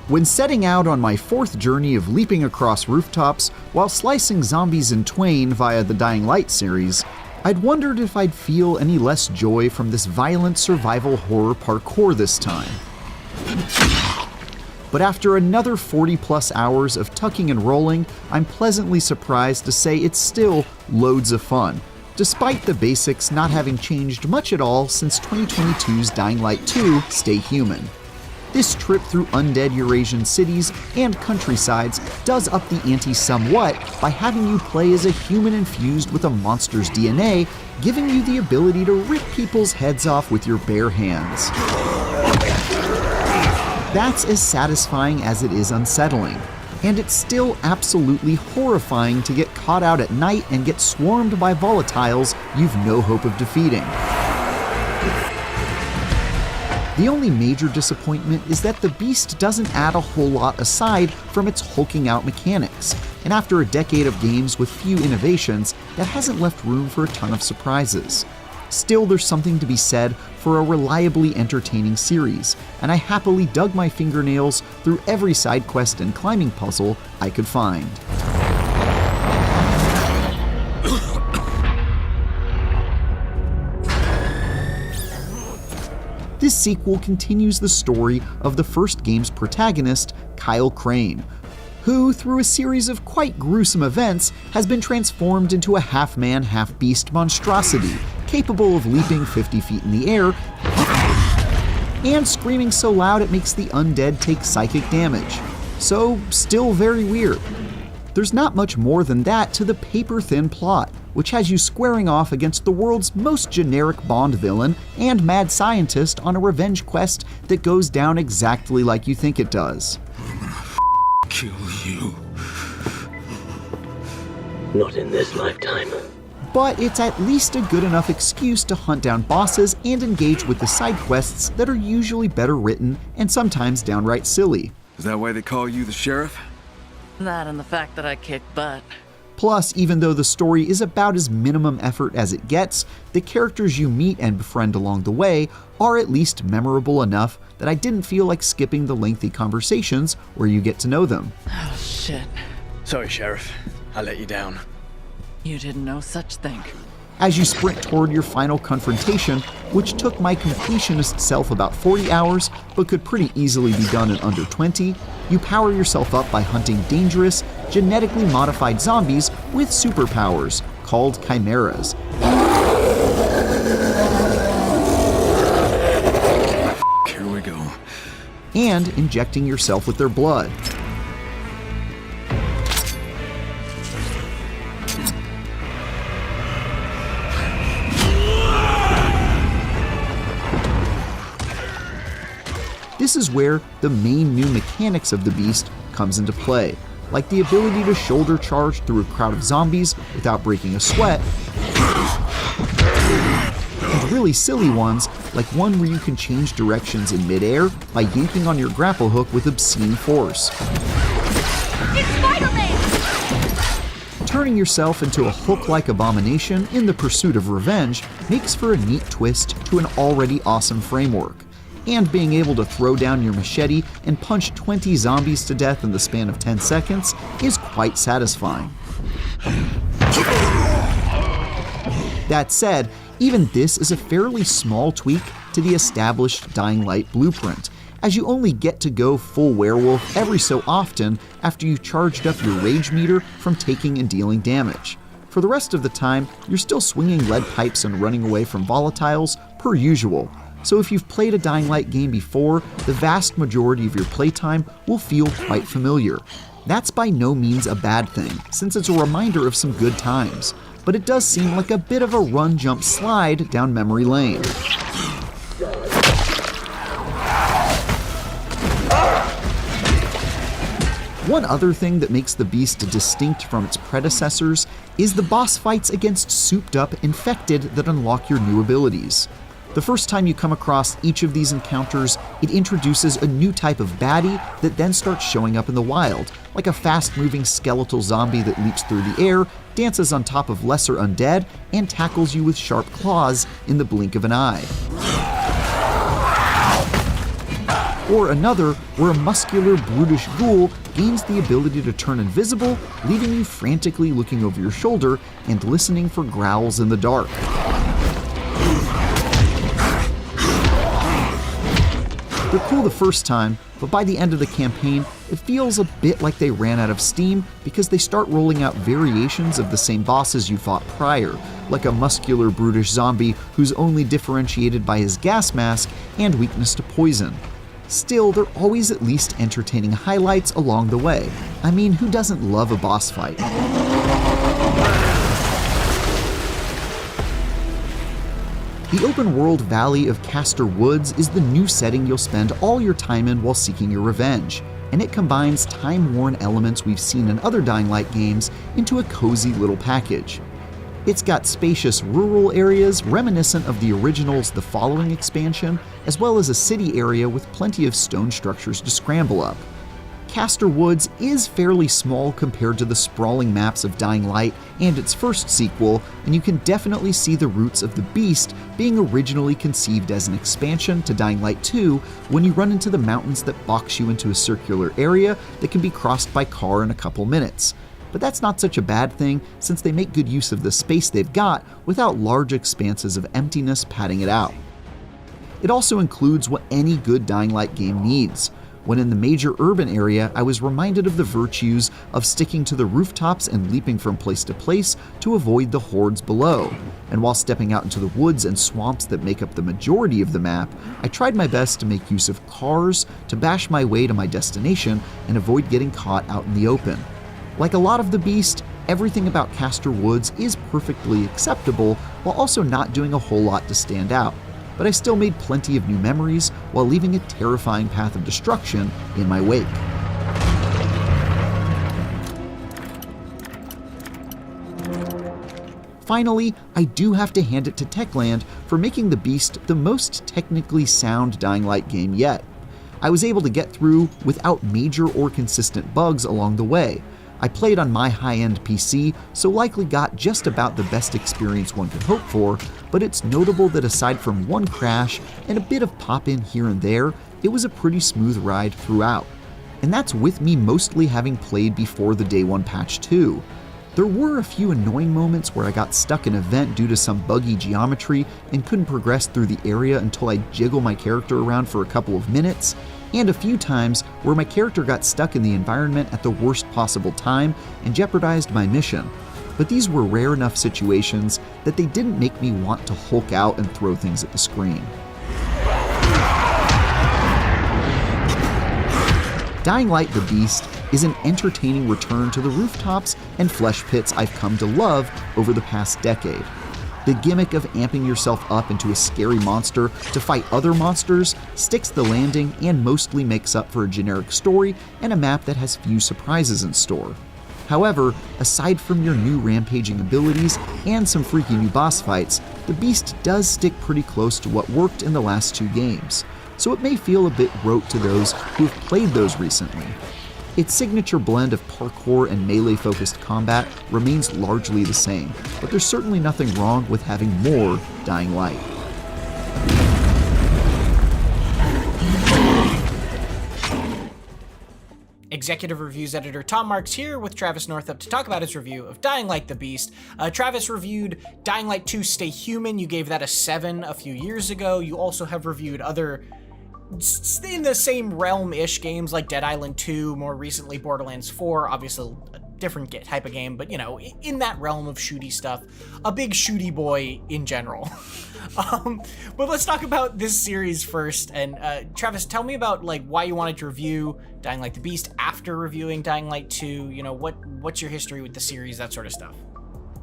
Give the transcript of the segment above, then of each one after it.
When setting out on my 4th journey of leaping across rooftops while slicing zombies in twain via the Dying Light series, I'd wondered if I'd feel any less joy from this violent survival horror parkour this time. But after another 40+ hours of tucking and rolling, I'm pleasantly surprised to say it's still loads of fun, despite the basics not having changed much at all since 2022's Dying Light 2 Stay Human. This trip through undead Eurasian cities and countrysides does up the ante somewhat by having you play as a human infused with a monster's DNA, giving you the ability to rip people's heads off with your bare hands. That's as satisfying as it is unsettling, and it's still absolutely horrifying to get caught out at night and get swarmed by volatiles you've no hope of defeating. The only major disappointment is that the beast doesn't add a whole lot aside from its hulking out mechanics, and after a decade of games with few innovations, that hasn't left room for a ton of surprises. Still, there's something to be said for a reliably entertaining series, and I happily dug my fingernails through every side quest and climbing puzzle I could find. This sequel continues the story of the first game's protagonist, Kyle Crane, who, through a series of quite gruesome events, has been transformed into a half-man, half-beast monstrosity, capable of leaping 50 feet in the air and screaming so loud it makes the undead take psychic damage. So, still very weird. There's not much more than that to the paper-thin plot, which has you squaring off against the world's most generic Bond villain and mad scientist on a revenge quest that goes down exactly like you think it does. Kill you. Not in this lifetime. But it's at least a good enough excuse to hunt down bosses and engage with the side quests that are usually better written and sometimes downright silly. Is that why they call you the sheriff? That and the fact that I kick butt. Plus, even though the story is about as minimum effort as it gets, the characters you meet and befriend along the way are at least memorable enough that I didn't feel like skipping the lengthy conversations where you get to know them. Oh, shit. Sorry, Sheriff. I let you down. You didn't know such thing. As you sprint toward your final confrontation, which took my completionist self about 40 hours, but could pretty easily be done in under 20, you power yourself up by hunting dangerous, genetically modified zombies with superpowers, called chimeras. Here we go. And injecting yourself with their blood. This is where the main new mechanics of the beast comes into play, like the ability to shoulder charge through a crowd of zombies without breaking a sweat, and really silly ones, like one where you can change directions in midair by yanking on your grapple hook with obscene force. It's Spider-Man! Turning yourself into a hook-like abomination in the pursuit of revenge makes for a neat twist to an already awesome framework. And being able to throw down your machete and punch 20 zombies to death in the span of 10 seconds is quite satisfying. That said, even this is a fairly small tweak to the established Dying Light blueprint, as you only get to go full werewolf every so often after you've charged up your rage meter from taking and dealing damage. For the rest of the time, you're still swinging lead pipes and running away from volatiles per usual. So if you've played a Dying Light game before, the vast majority of your playtime will feel quite familiar. That's by no means a bad thing, since it's a reminder of some good times, but it does seem like a bit of a run-jump-slide down memory lane. One other thing that makes the beast distinct from its predecessors is the boss fights against souped-up infected that unlock your new abilities. The first time you come across each of these encounters, it introduces a new type of baddie that then starts showing up in the wild, like a fast-moving skeletal zombie that leaps through the air, dances on top of lesser undead, and tackles you with sharp claws in the blink of an eye. or another where a muscular, brutish ghoul gains the ability to turn invisible, leaving you frantically looking over your shoulder and listening for growls in the dark. They're cool the first time, but by the end of the campaign, it feels a bit like they ran out of steam because they start rolling out variations of the same bosses you fought prior, like a muscular, brutish zombie who's only differentiated by his gas mask and weakness to poison. Still, they're always at least entertaining highlights along the way. I mean, who doesn't love a boss fight? The open-world Valley of Castor Woods is the new setting you'll spend all your time in while seeking your revenge, and it combines time-worn elements we've seen in other Dying Light games into a cozy little package. It's got spacious rural areas reminiscent of the original's The Following expansion, as well as a city area with plenty of stone structures to scramble up. Castor Woods is fairly small compared to the sprawling maps of Dying Light and its first sequel, and you can definitely see the roots of the Beast being originally conceived as an expansion to Dying Light 2 when you run into the mountains that box you into a circular area that can be crossed by car in a couple minutes. But that's not such a bad thing, since they make good use of the space they've got without large expanses of emptiness padding it out. It also includes what any good Dying Light game needs. When in the major urban area, I was reminded of the virtues of sticking to the rooftops and leaping from place to place to avoid the hordes below. And while stepping out into the woods and swamps that make up the majority of the map, I tried my best to make use of cars to bash my way to my destination and avoid getting caught out in the open. Like a lot of the Beast, everything about Castor Woods is perfectly acceptable while also not doing a whole lot to stand out. But I still made plenty of new memories while leaving a terrifying path of destruction in my wake. Finally, I do have to hand it to Techland for making the Beast the most technically sound Dying Light game yet. I was able to get through without major or consistent bugs along the way. I played on my high-end PC, so likely got just about the best experience one could hope for, but it's notable that aside from one crash and a bit of pop-in here and there, it was a pretty smooth ride throughout. And that's with me mostly having played before the Day 1 patch too. There were a few annoying moments where I got stuck in a vent due to some buggy geometry and couldn't progress through the area until I'd jiggle my character around for a couple of minutes, and a few times where my character got stuck in the environment at the worst possible time and jeopardized my mission. But these were rare enough situations that they didn't make me want to hulk out and throw things at the screen. Dying Light the Beast is an entertaining return to the rooftops and flesh pits I've come to love over the past decade. The gimmick of amping yourself up into a scary monster to fight other monsters sticks the landing and mostly makes up for a generic story and a map that has few surprises in store. However, aside from your new rampaging abilities and some freaky new boss fights, the Beast does stick pretty close to what worked in the last two games, so it may feel a bit rote to those who have played those recently. Its signature blend of parkour and melee-focused combat remains largely the same, but there's certainly nothing wrong with having more Dying Light. Executive Reviews editor Tom Marks here with Travis Northup to talk about his review of Dying Light the Beast. Travis reviewed Dying Light 2 Stay Human. You gave that a 7 a few years ago. You also have reviewed other in the same realm-ish games like Dead Island 2, more recently Borderlands 4, obviously a different type of game, but you know, in that realm of shooty stuff, a big shooty boy in general. But let's talk about this series first, and Travis, tell me about like why you wanted to review Dying Light the Beast after reviewing Dying Light 2, you know, what's your history with the series, that sort of stuff.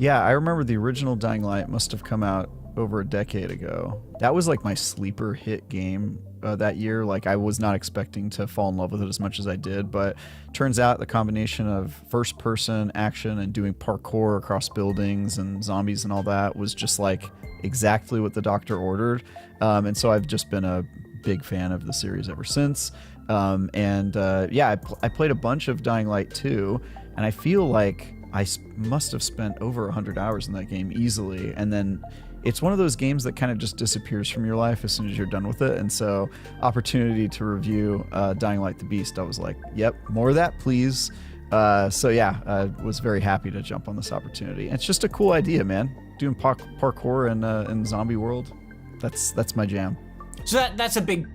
Yeah, I remember the original Dying Light must have come out over a decade ago. That was like my sleeper hit game that year. Like I was not expecting to fall in love with it as much as I did, but turns out the combination of first person action and doing parkour across buildings and zombies and all that was just like exactly what the doctor ordered. And so I've just been a big fan of the series ever since. I played a bunch of Dying Light 2, and I feel like I must have spent over 100 hours in that game easily. And then it's one of those games that kind of just disappears from your life as soon as you're done with it. And so opportunity to review Dying Light the Beast, I was like, yep, more of that, please. So yeah, I was very happy to jump on this opportunity. And it's just a cool idea, man. Doing parkour in zombie world, that's my jam. So that's the big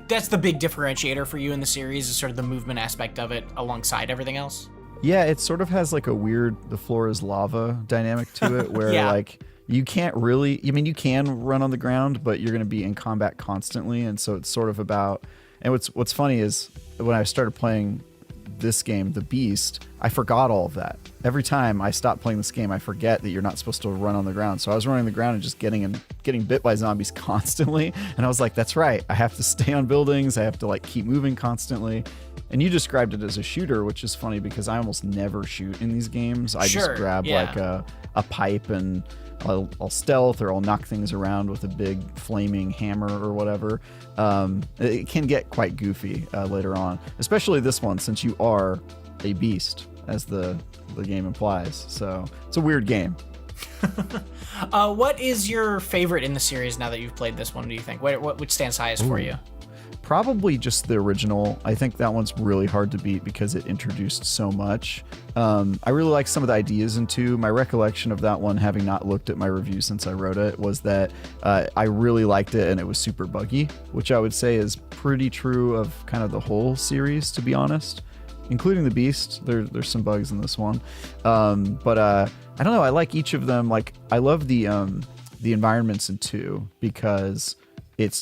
differentiator for you in the series, is sort of the movement aspect of it alongside everything else. Yeah, it sort of has like a weird the floor is lava dynamic to it, where Yeah. like you can't really, I mean, you can run on the ground, but you're going to be in combat constantly. And so it's sort of about, and what's funny is when I started playing this game, The Beast, I forgot all of that. Every time I stop playing this game, I forget that you're not supposed to run on the ground. So I was running on the ground and just getting bit by zombies constantly. And I was like, that's right. I have to stay on buildings. I have to like keep moving constantly. And you described it as a shooter, which is funny because I almost never shoot in these games. I just grab like a pipe and I'll stealth, or I'll knock things around with a big flaming hammer or whatever. It can get quite goofy later on, especially this one, since you are a beast, as the game implies. So it's a weird game. What is your favorite in the series now that you've played this one, do you think? Which stands highest for you? Probably just the original. I think that one's really hard to beat because it introduced so much. I really like some of the ideas in 2. My recollection of that one, having not looked at my review since I wrote it, was that I really liked it and it was super buggy, which I would say is pretty true of kind of the whole series, to be honest, including the Beast. There's some bugs in this one. But I don't know. I like each of them. Like, I love the environments in 2 because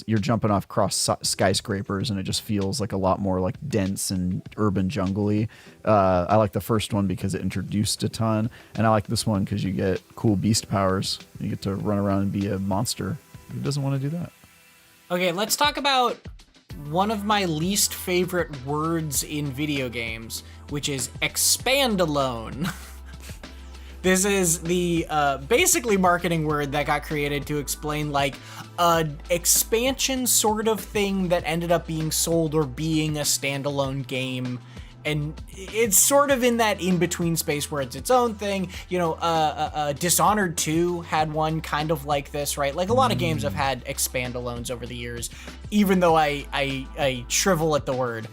you're jumping off cross skyscrapers and it just feels like a lot more like dense and urban jungly. I like the first one because it introduced a ton, and I like this one because you get cool beast powers. You get to run around and be a monster. Who doesn't want to do that? Okay, let's talk about one of my least favorite words in video games, which is expandalone. This is the basically marketing word that got created to explain like an expansion sort of thing that ended up being sold or being a standalone game. And it's sort of in that in-between space where it's its own thing. You know, Dishonored 2 had one kind of like this, right? Like a lot of games have had expandalones over the years, even though I shrivel at the word.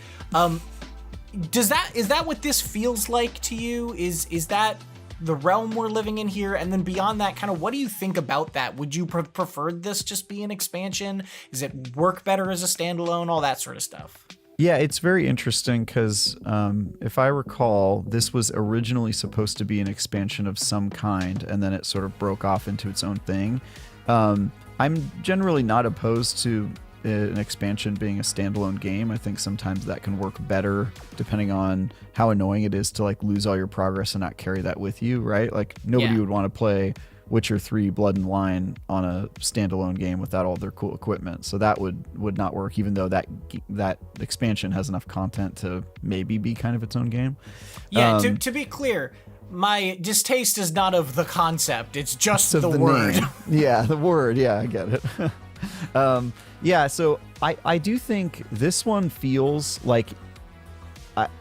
Is that what this feels like to you? Is that the realm we're living in here? And then beyond that, kind of what do you think about that? Would you prefer this just be an expansion? Does it work better as a standalone? All that sort of stuff. Yeah, it's very interesting because if I recall, this was originally supposed to be an expansion of some kind, and then it sort of broke off into its own thing. I'm generally not opposed to an expansion being a standalone game. I think sometimes that can work better depending on how annoying it is to like lose all your progress and not carry that with you, right? Like nobody would want to play Witcher 3 Blood and Wine on a standalone game without all their cool equipment. So that would not work, even though that expansion has enough content to maybe be kind of its own game. Yeah, to be clear, my distaste is not of the concept, it's just the word. Name. Yeah, the word. Yeah, I get it. Yeah, so I do think this one feels like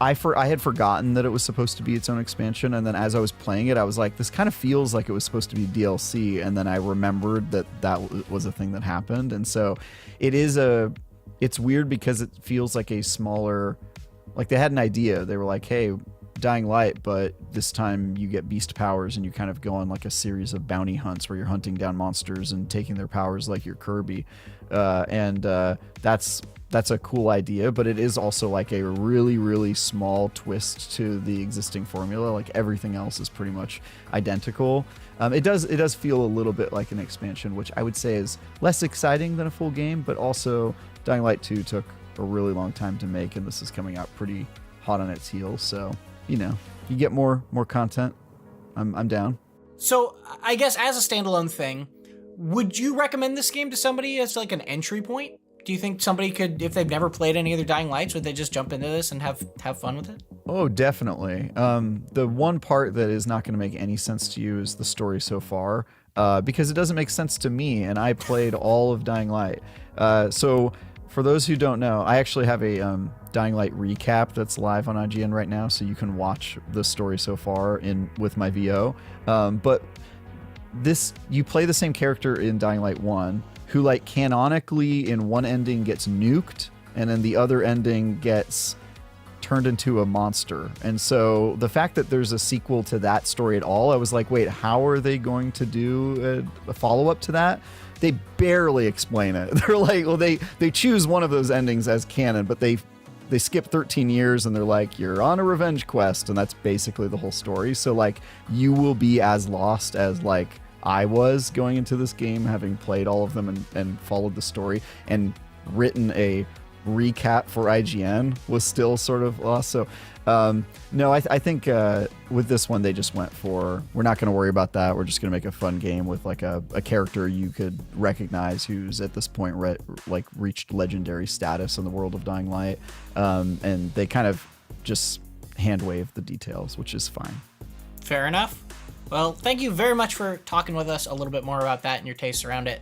I had forgotten that it was supposed to be its own expansion, and then as I was playing it, I was like, this kind of feels like it was supposed to be DLC, and then I remembered that was a thing that happened, and so it's weird because it feels like a smaller, like they had an idea. They were like, hey, Dying Light, but this time you get beast powers and you kind of go on like a series of bounty hunts where you're hunting down monsters and taking their powers like you're Kirby. That's a cool idea, but it is also like a really, really small twist to the existing formula. Like everything else is pretty much identical. It does feel a little bit like an expansion, which I would say is less exciting than a full game, but also Dying Light 2 took a really long time to make, and this is coming out pretty hot on its heels. So, you know, you get more content. I'm down. So I guess as a standalone thing, would you recommend this game to somebody as like an entry point? Do you think somebody could, if they've never played any other Dying Lights, would they just jump into this and have fun with it? Oh, definitely. The one part that is not going to make any sense to you is the story so far, because it doesn't make sense to me, and I played all of Dying Light. So for those who don't know, I actually have a Dying Light recap that's live on IGN right now, so you can watch the story so far with my VO. But you play the same character in Dying Light 1 who like canonically in one ending gets nuked and then the other ending gets turned into a monster. And so the fact that there's a sequel to that story at all, I was like, wait, how are they going to do a follow-up to that? They barely explain it. They're like, well, they choose one of those endings as canon, but they skip 13 years and they're like, you're on a revenge quest, and that's basically the whole story. So like you will be as lost as like I was going into this game, having played all of them and followed the story and written a recap for IGN, was still sort of lost. So no, I think with this one they just went for, we're not going to worry about that, we're just going to make a fun game with like a character you could recognize who's at this point reached legendary status in the world of Dying Light, and they kind of just hand wave the details, which is fine. Fair enough. Well, thank you very much for talking with us a little bit more about that and your tastes around it.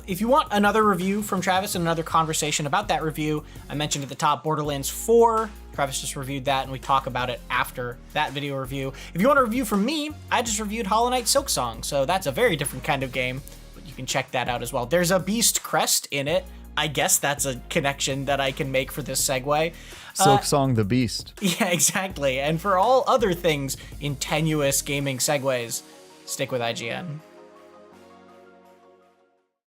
If you want another review from Travis and another conversation about that review, I mentioned at the top Borderlands 4. Travis just reviewed that, and we talk about it after that video review. If you want a review from me, I just reviewed Hollow Knight Silksong, so that's a very different kind of game, but you can check that out as well. There's a beast crest in it. I guess that's a connection that I can make for this segue. Silksong the Beast. Yeah, exactly. And for all other things in tenuous gaming segues, stick with IGN.